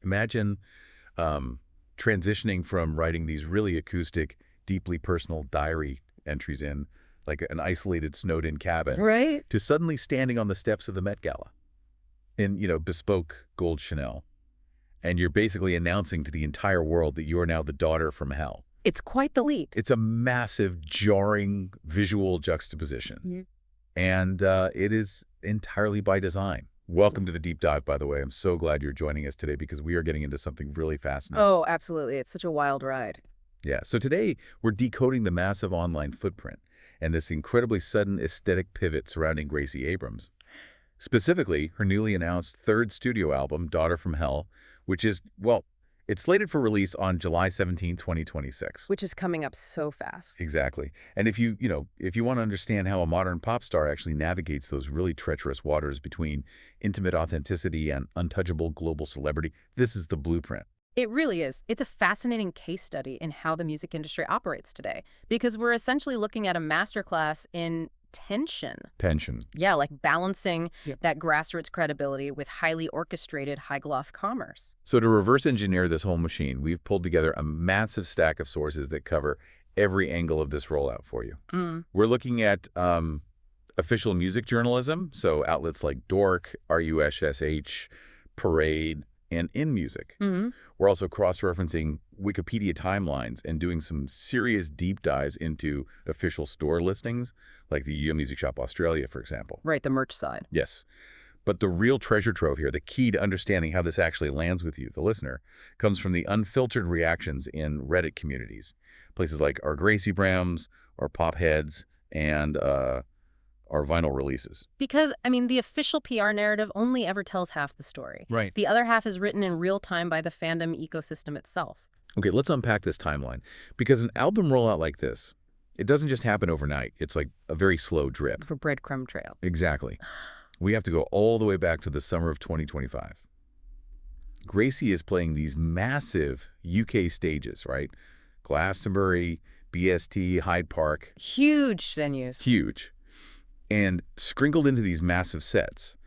Imagine transitioning from writing these really acoustic, deeply personal diary entries in, like an isolated, snowed-in cabin, Right? to suddenly standing on the steps of the Met Gala in, bespoke gold Chanel. And you're basically announcing to the entire world that you are now the daughter from hell. It's quite the leap. It's a massive, jarring visual juxtaposition. Mm-hmm. And it is entirely by design. Welcome to the Deep Dive, by the way. I'm so glad you're joining us today because we are getting into something really fascinating. Oh, absolutely. It's such a wild ride. Yeah, so today we're decoding the massive online footprint and this incredibly sudden aesthetic pivot surrounding Gracie Abrams. Specifically, her newly announced third studio album, Daughter from Hell, which is, well, it's slated for release on July 17, 2026. Which is coming up so fast. Exactly. And if you want to understand how a modern pop star actually navigates those really treacherous waters between intimate authenticity and untouchable global celebrity, this is the blueprint. It really is. It's a fascinating case study in how the music industry operates today, because we're essentially looking at a masterclass in tension. Tension. Yeah, like balancing that grassroots credibility with highly orchestrated, high-gloss commerce. So to reverse engineer this whole machine, we've pulled together a massive stack of sources that cover every angle of this rollout for you. We're looking at official music journalism, so outlets like Dork, RUSSH, Parade, and In Music. We're also cross-referencing Wikipedia timelines and doing some serious deep dives into official store listings, like the Yo Music Shop Australia, for example. Right, the merch side. Yes. But the real treasure trove here, the key to understanding how this actually lands with you, the listener, comes from the unfiltered reactions in Reddit communities. Places like our Gracie Abrams, our popheads, and our vinyl releases. Because, I mean, the official PR narrative only ever tells half the story. Right. The other half is written in real time by the fandom ecosystem itself. Okay, let's unpack this timeline. Because an album rollout like this, it doesn't just happen overnight. It's like a very slow drip. For breadcrumb trail. Exactly. We have to go all the way back to the summer of 2025. Gracie is playing these massive UK stages, right? Glastonbury, BST, Hyde Park. Huge venues. Huge. And sprinkled into these massive sets,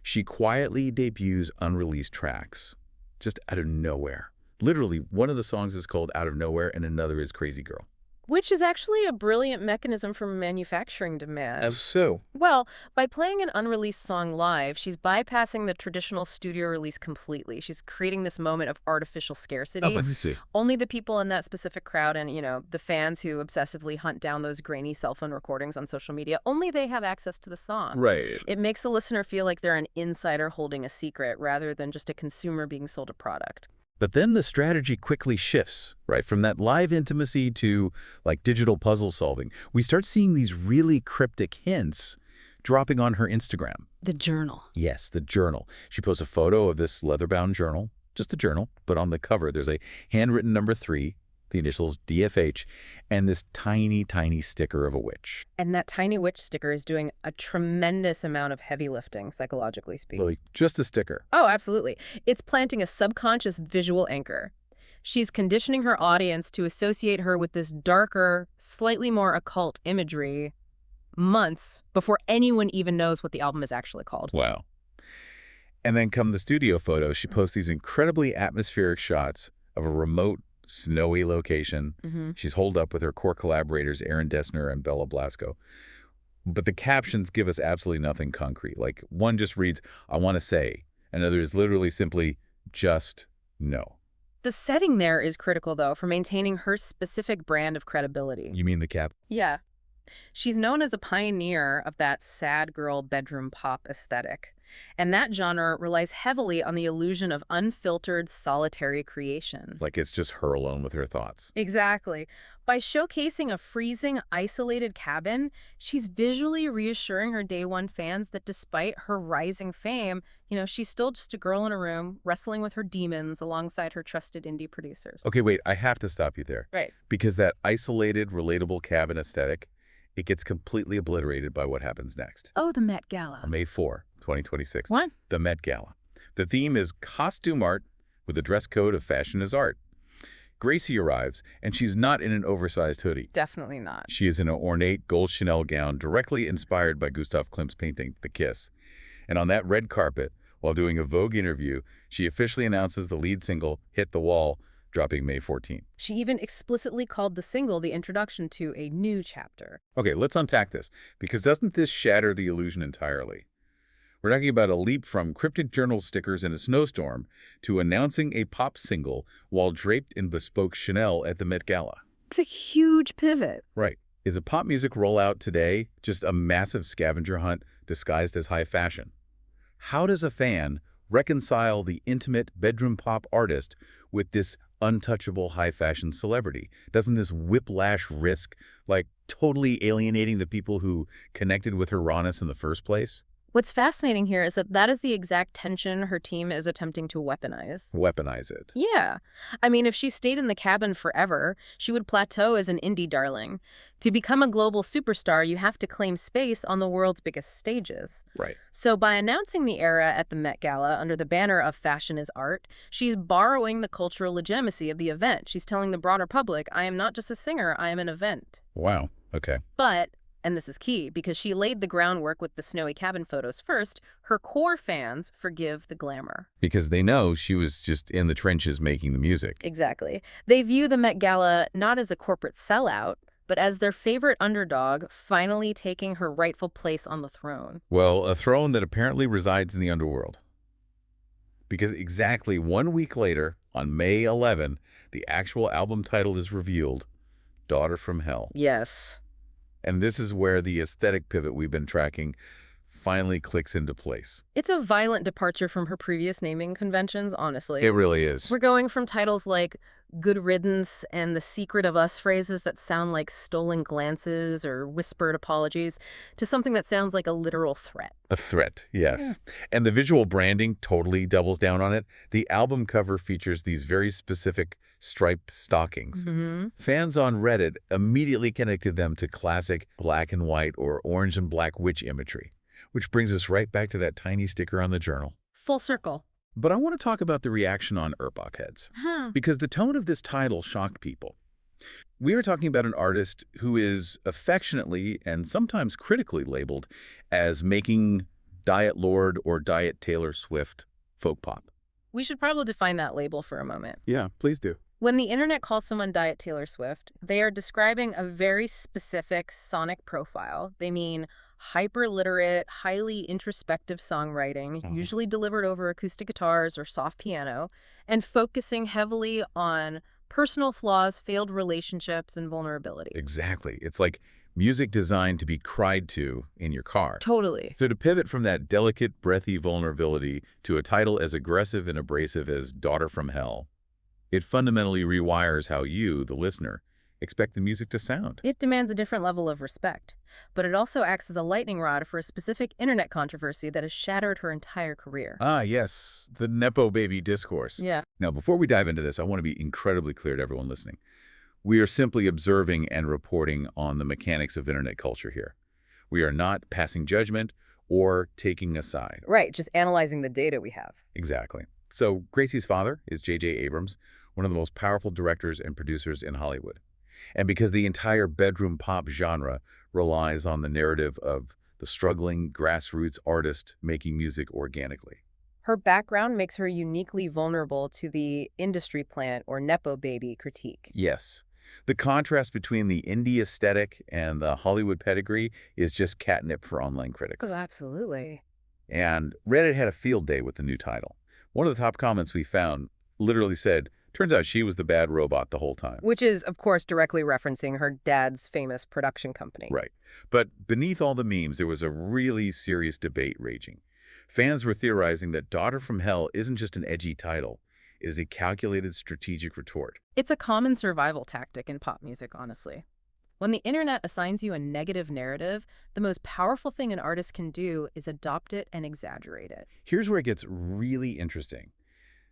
she quietly debuts unreleased tracks, just out of nowhere. Literally, one of the songs is called Out of Nowhere and another is Crazy Girl. Which is actually a brilliant mechanism for manufacturing demand. As so? Well, by playing an unreleased song live, she's bypassing the traditional studio release completely. She's creating this moment of artificial scarcity. Oh, let me see. Only the people in that specific crowd and, the fans who obsessively hunt down those grainy cell phone recordings on social media, only they have access to the song. Right. It makes the listener feel like they're an insider holding a secret rather than just a consumer being sold a product. But then the strategy quickly shifts, right? From that live intimacy to like digital puzzle solving. We start seeing these really cryptic hints dropping on her Instagram. The journal. Yes, the journal. She posts a photo of this leather-bound journal, just a journal, but on the cover there's a handwritten number 3, the initials DFH, and this tiny, tiny sticker of a witch. And that tiny witch sticker is doing a tremendous amount of heavy lifting, psychologically speaking. Really, just a sticker. Oh, absolutely. It's planting a subconscious visual anchor. She's conditioning her audience to associate her with this darker, slightly more occult imagery months before anyone even knows what the album is actually called. Wow. And then come the studio photos, she posts these incredibly atmospheric shots of a remote, snowy location. She's holed up with her core collaborators, Aaron Dessner and Bella Blasco. But the captions give us absolutely nothing concrete. Like, one just reads, I want to say. Another is literally simply, just no. The setting there is critical, though, for maintaining her specific brand of credibility. You mean the cap? Yeah. She's known as a pioneer of that sad girl bedroom pop aesthetic. And that genre relies heavily on the illusion of unfiltered, solitary creation. Like it's just her alone with her thoughts. Exactly. By showcasing a freezing, isolated cabin, she's visually reassuring her day one fans that despite her rising fame, she's still just a girl in a room wrestling with her demons alongside her trusted indie producers. Okay, wait, I have to stop you there. Right. Because that isolated, relatable cabin aesthetic, it gets completely obliterated by what happens next. Oh, the Met Gala. May 4, 2026. What? The Met Gala. The theme is costume art with a dress code of fashion is art. Gracie arrives, and she's not in an oversized hoodie. Definitely not. She is in an ornate gold Chanel gown directly inspired by Gustav Klimt's painting, The Kiss. And on that red carpet, While doing a Vogue interview, she officially announces the lead single, Hit the Wall, dropping May 14th. She even explicitly called the single the introduction to a new chapter. Okay, let's unpack this, because doesn't this shatter the illusion entirely? We're talking about a leap from cryptic journal stickers in a snowstorm to announcing a pop single while draped in bespoke Chanel at the Met Gala. It's a huge pivot. Right. Is a pop music rollout today just a massive scavenger hunt disguised as high fashion? How does a fan reconcile the intimate bedroom pop artist with this untouchable high fashion celebrity? Doesn't this whiplash risk like totally alienating the people who connected with her rawness in the first place? What's fascinating here is that is the exact tension her team is attempting to weaponize. Weaponize it. Yeah. I mean, if she stayed in the cabin forever, she would plateau as an indie darling. To become a global superstar, you have to claim space on the world's biggest stages. Right. So by announcing the era at the Met Gala under the banner of fashion is art, she's borrowing the cultural legitimacy of the event. She's telling the broader public, I am not just a singer, I am an event. Wow. Okay. But, and this is key, because she laid the groundwork with the snowy cabin photos first, her core fans forgive the glamour. Because they know she was just in the trenches making the music. Exactly. They view the Met Gala not as a corporate sellout, but as their favorite underdog finally taking her rightful place on the throne. Well, a throne that apparently resides in the underworld. Because exactly 1 week later, on May 11, the actual album title is revealed, Daughter from Hell. Yes. And this is where the aesthetic pivot we've been tracking finally clicks into place. It's a violent departure from her previous naming conventions, honestly. It really is. We're going from titles like Good Riddance and The Secret of Us phrases that sound like stolen glances or whispered apologies to something that sounds like a literal threat. A threat, yes. Yeah. And the visual branding totally doubles down on it. The album cover features these very specific striped stockings. Fans on Reddit immediately connected them to classic black and white or orange and black witch imagery, which brings us right back to that tiny sticker on the journal. Full circle. But I want to talk about the reaction on popheads, because the tone of this title shocked people. We are talking about an artist who is affectionately and sometimes critically labeled as making Diet Lord or Diet Taylor Swift folk pop. We should probably define that label for a moment. Yeah, please do. When the internet calls someone Diet Taylor Swift, they are describing a very specific sonic profile. They mean hyper-literate, highly introspective songwriting, usually delivered over acoustic guitars or soft piano, and focusing heavily on personal flaws, failed relationships, and vulnerability. Exactly. It's like music designed to be cried to in your car. Totally. So to pivot from that delicate, breathy vulnerability to a title as aggressive and abrasive as Daughter from Hell, it fundamentally rewires how you, the listener, expect the music to sound. It demands a different level of respect, but it also acts as a lightning rod for a specific internet controversy that has shattered her entire career. Ah, yes, the nepo baby discourse. Yeah. Now, before we dive into this, I want to be incredibly clear to everyone listening. We are simply observing and reporting on the mechanics of internet culture here. We are not passing judgment or taking a side. Right, just analyzing the data we have. Exactly. So Gracie's father is J.J. Abrams, one of the most powerful directors and producers in Hollywood. And because the entire bedroom pop genre relies on the narrative of the struggling grassroots artist making music organically. Her background makes her uniquely vulnerable to the industry plant or nepo baby critique. Yes. The contrast between the indie aesthetic and the Hollywood pedigree is just catnip for online critics. Oh, absolutely. And Reddit had a field day with the new title. One of the top comments we found literally said, turns out she was the bad robot the whole time. Which is, of course, directly referencing her dad's famous production company. Right. But beneath all the memes, there was a really serious debate raging. Fans were theorizing that Daughter from Hell isn't just an edgy title. It is a calculated strategic retort. It's a common survival tactic in pop music, honestly. When the internet assigns you a negative narrative, the most powerful thing an artist can do is adopt it and exaggerate it. Here's where it gets really interesting.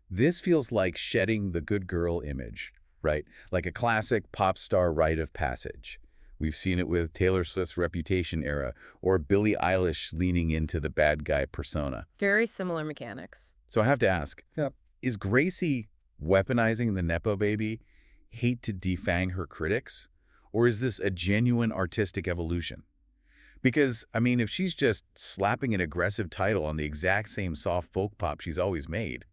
This feels like shedding the good girl image, right? Like a classic pop star rite of passage. We've seen it with Taylor Swift's Reputation era or Billie Eilish leaning into the bad guy persona. Very similar mechanics. So I have to ask, is Gracie weaponizing the nepo baby hate to defang her critics? Or is this a genuine artistic evolution? Because, I mean, if she's just slapping an aggressive title on the exact same soft folk pop she's always made,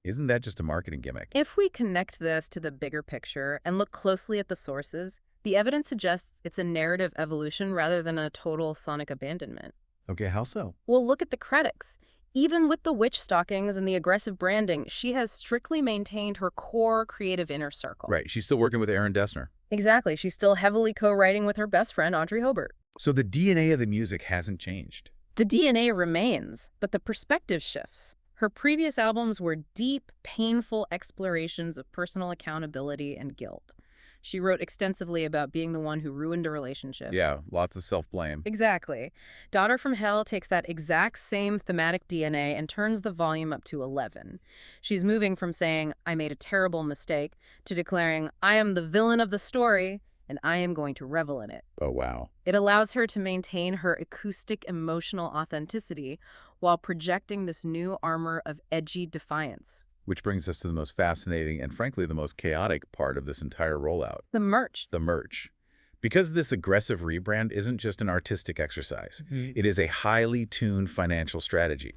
isn't that just a marketing gimmick? If we connect this to the bigger picture and look closely at the sources, the evidence suggests it's a narrative evolution rather than a total sonic abandonment. Okay, how so? Well, look at the critics. Even with the witch stockings and the aggressive branding, she has strictly maintained her core creative inner circle. Right, she's still working with Aaron Dessner. Exactly. She's still heavily co-writing with her best friend, Audrey Hobart. So the DNA of the music hasn't changed. The DNA remains, but the perspective shifts. Her previous albums were deep, painful explorations of personal accountability and guilt. She wrote extensively about being the one who ruined a relationship. Yeah, lots of self-blame. Exactly. Daughter from Hell takes that exact same thematic DNA and turns the volume up to 11. She's moving from saying, I made a terrible mistake, to declaring, I am the villain of the story, and I am going to revel in it. Oh, wow. It allows her to maintain her acoustic emotional authenticity while projecting this new armor of edgy defiance. Which brings us to the most fascinating and, frankly, the most chaotic part of this entire rollout. The merch. The merch. Because this aggressive rebrand isn't just an artistic exercise. It is a highly tuned financial strategy.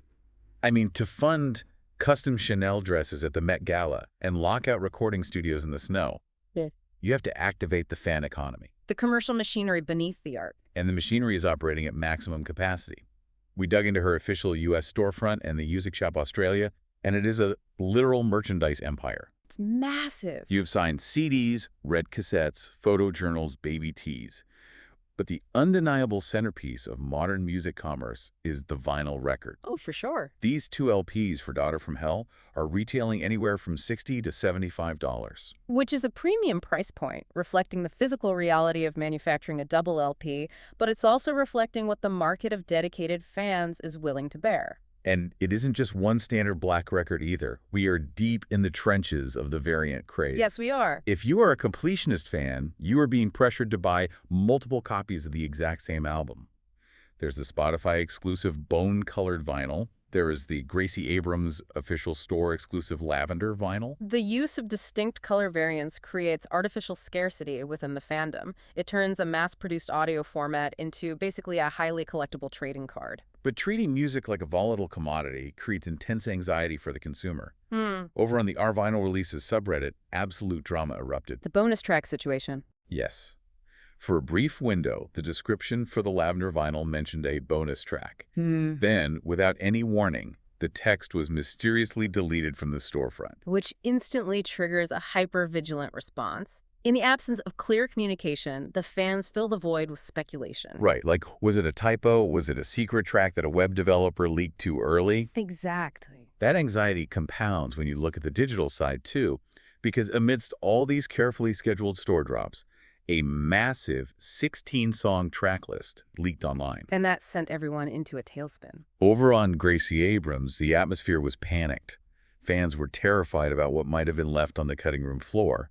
I mean, to fund custom Chanel dresses at the Met Gala and lock out recording studios in the snow, you have to activate the fan economy. The commercial machinery beneath the art. And the machinery is operating at maximum capacity. We dug into her official U.S. storefront and the Music Shop Australia, and it is a literal merchandise empire. It's massive. You've signed CDs, red cassettes, photojournals, baby tees. But the undeniable centerpiece of modern music commerce is the vinyl record. Oh, for sure. These 2 LPs for Daughter from Hell are retailing anywhere from $60 to $75. Which is a premium price point, reflecting the physical reality of manufacturing a double LP, but it's also reflecting what the market of dedicated fans is willing to bear. And it isn't just one standard black record either. We are deep in the trenches of the variant craze. Yes, we are. If you are a completionist fan, you are being pressured to buy multiple copies of the exact same album. There's the Spotify exclusive bone-colored vinyl. There is the Gracie Abrams official store exclusive lavender vinyl. The use of distinct color variants creates artificial scarcity within the fandom. It turns a mass-produced audio format into basically a highly collectible trading card. But treating music like a volatile commodity creates intense anxiety for the consumer. Over on the Our Vinyl Releases subreddit, absolute drama erupted. The bonus track situation. Yes. For a brief window, the description for the lavender vinyl mentioned a bonus track. Then, without any warning, the text was mysteriously deleted from the storefront. Which instantly triggers a hyper-vigilant response. In the absence of clear communication, the fans fill the void with speculation. Right, like, was it a typo? Was it a secret track that a web developer leaked too early? Exactly. That anxiety compounds when you look at the digital side, too, because amidst all these carefully scheduled store drops, a massive 16-song track list leaked online. And that sent everyone into a tailspin. Over on Gracie Abrams, the atmosphere was panicked. Fans were terrified about what might have been left on the cutting room floor.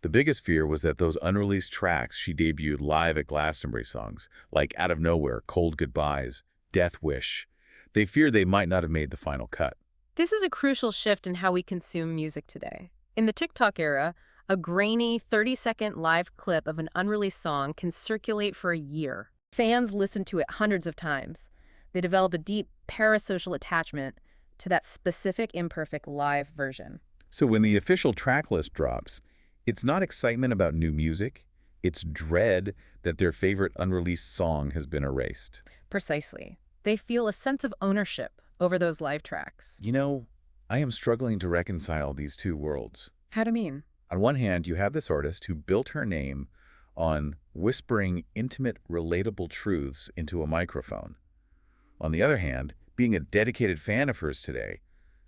The biggest fear was that those unreleased tracks she debuted live at Glastonbury songs, like Out of Nowhere, Cold Goodbyes, Death Wish, they feared they might not have made the final cut. This is a crucial shift in how we consume music today. In the TikTok era, a grainy 30-second live clip of an unreleased song can circulate for a year. Fans listen to it hundreds of times. They develop a deep parasocial attachment to that specific imperfect live version. So when the official track list drops, it's not excitement about new music, it's dread that their favorite unreleased song has been erased. Precisely. They feel a sense of ownership over those live tracks. You know, I am struggling to reconcile these two worlds. How do you mean? On one hand, you have this artist who built her name on whispering intimate, relatable truths into a microphone. On the other hand, being a dedicated fan of hers today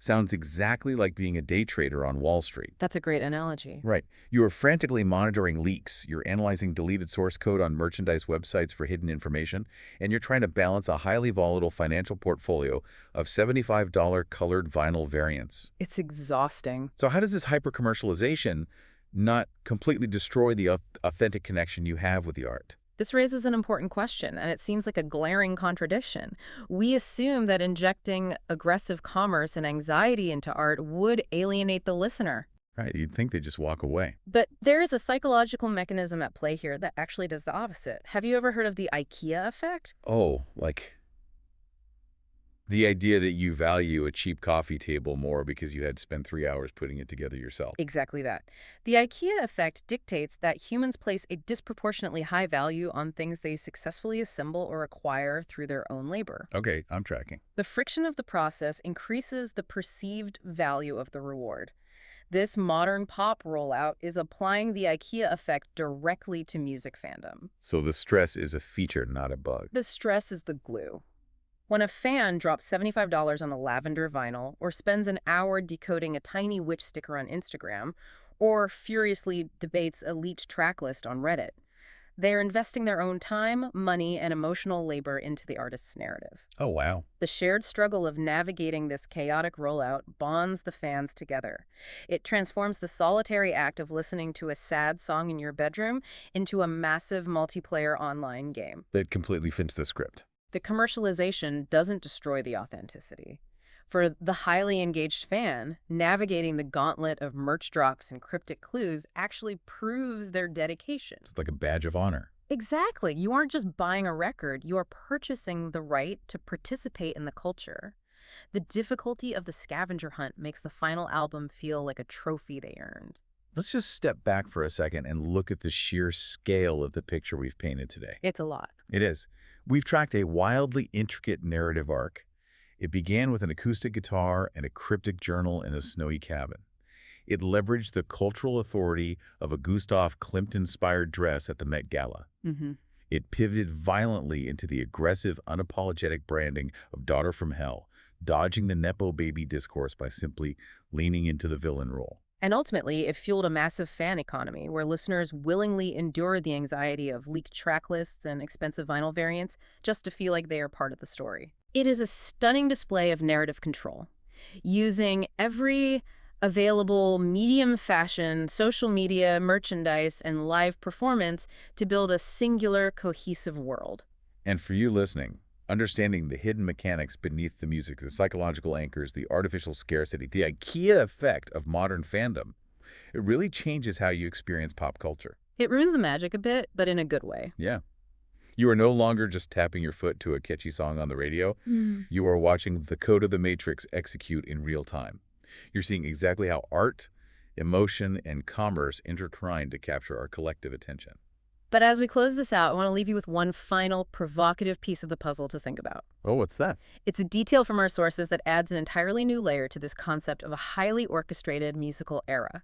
sounds exactly like being a day trader on Wall Street. That's a great analogy. Right. You are frantically monitoring leaks, you're analyzing deleted source code on merchandise websites for hidden information, and you're trying to balance a highly volatile financial portfolio of $75 colored vinyl variants. It's exhausting. So how does this hyper-commercialization not completely destroy the authentic connection you have with the art? This raises an important question, and it seems like a glaring contradiction. We assume that injecting aggressive commerce and anxiety into art would alienate the listener. Right, you'd think they'd just walk away. But there is a psychological mechanism at play here that actually does the opposite. Have you ever heard of the IKEA effect? Oh, like the idea that you value a cheap coffee table more because you had to spend 3 hours putting it together yourself. Exactly that. The IKEA effect dictates that humans place a disproportionately high value on things they successfully assemble or acquire through their own labor. Okay, I'm tracking. The friction of the process increases the perceived value of the reward. This modern pop rollout is applying the IKEA effect directly to music fandom. So the stress is a feature, not a bug. The stress is the glue. When a fan drops $75 on a lavender vinyl, or spends an hour decoding a tiny witch sticker on Instagram, or furiously debates a leaked track list on Reddit, they're investing their own time, money, and emotional labor into the artist's narrative. Oh, wow. The shared struggle of navigating this chaotic rollout bonds the fans together. It transforms the solitary act of listening to a sad song in your bedroom into a massive multiplayer online game. That completely fits the script. The commercialization doesn't destroy the authenticity. For the highly engaged fan, navigating the gauntlet of merch drops and cryptic clues actually proves their dedication. It's like a badge of honor. Exactly. You aren't just buying a record, you are purchasing the right to participate in the culture. The difficulty of the scavenger hunt makes the final album feel like a trophy they earned. Let's just step back for a second and look at the sheer scale of the picture we've painted today. It's a lot. It is. We've tracked a wildly intricate narrative arc. It began with an acoustic guitar and a cryptic journal in a snowy cabin. It leveraged the cultural authority of a Gustav Klimt-inspired dress at the Met Gala. It pivoted violently into the aggressive, unapologetic branding of Daughter from Hell, dodging the nepo baby discourse by simply leaning into the villain role. And ultimately, it fueled a massive fan economy where listeners willingly endure the anxiety of leaked track lists and expensive vinyl variants just to feel like they are part of the story. It is a stunning display of narrative control, using every available medium fashion, social media, merchandise, and live performance to build a singular, cohesive world. And for you listening, understanding the hidden mechanics beneath the music, the psychological anchors, the artificial scarcity, the IKEA effect of modern fandom, it really changes how you experience pop culture. It ruins the magic a bit, but in a good way. Yeah. You are no longer just tapping your foot to a catchy song on the radio. You are watching the code of the Matrix execute in real time. You're seeing exactly how art, emotion, and commerce intertwine to capture our collective attention. But as we close this out, I want to leave you with one final provocative piece of the puzzle to think about. Oh, what's that? It's a detail from our sources that adds an entirely new layer to this concept of a highly orchestrated musical era.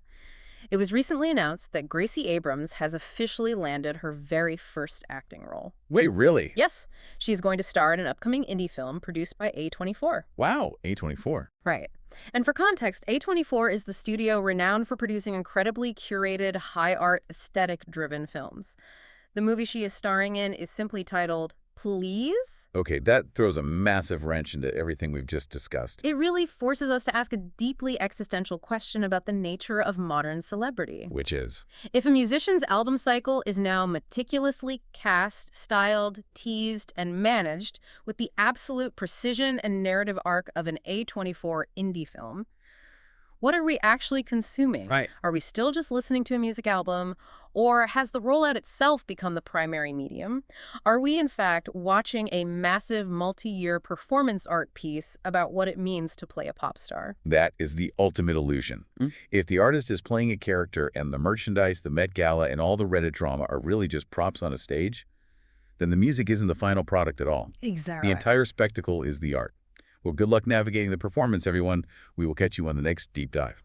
It was recently announced that Gracie Abrams has officially landed her very first acting role. Wait, really? Yes, she's going to star in an upcoming indie film produced by A24. Wow, A24. Right. And for context, A24 is the studio renowned for producing incredibly curated, high-art, aesthetic-driven films. The movie she is starring in is simply titled Please? Okay, that throws a massive wrench into everything we've just discussed. It really forces us to ask a deeply existential question about the nature of modern celebrity. Which is? If a musician's album cycle is now meticulously cast, styled, teased, and managed with the absolute precision and narrative arc of an A24 indie film, what are we actually consuming? Right. Are we still just listening to a music album? Or has the rollout itself become the primary medium? Are we, in fact, watching a massive multi-year performance art piece about what it means to play a pop star? That is the ultimate illusion. If the artist is playing a character and the merchandise, the Met Gala, and all the Reddit drama are really just props on a stage, then the music isn't the final product at all. Exactly. The entire spectacle is the art. Well, good luck navigating the performance, everyone. We will catch you on the next Deep Dive.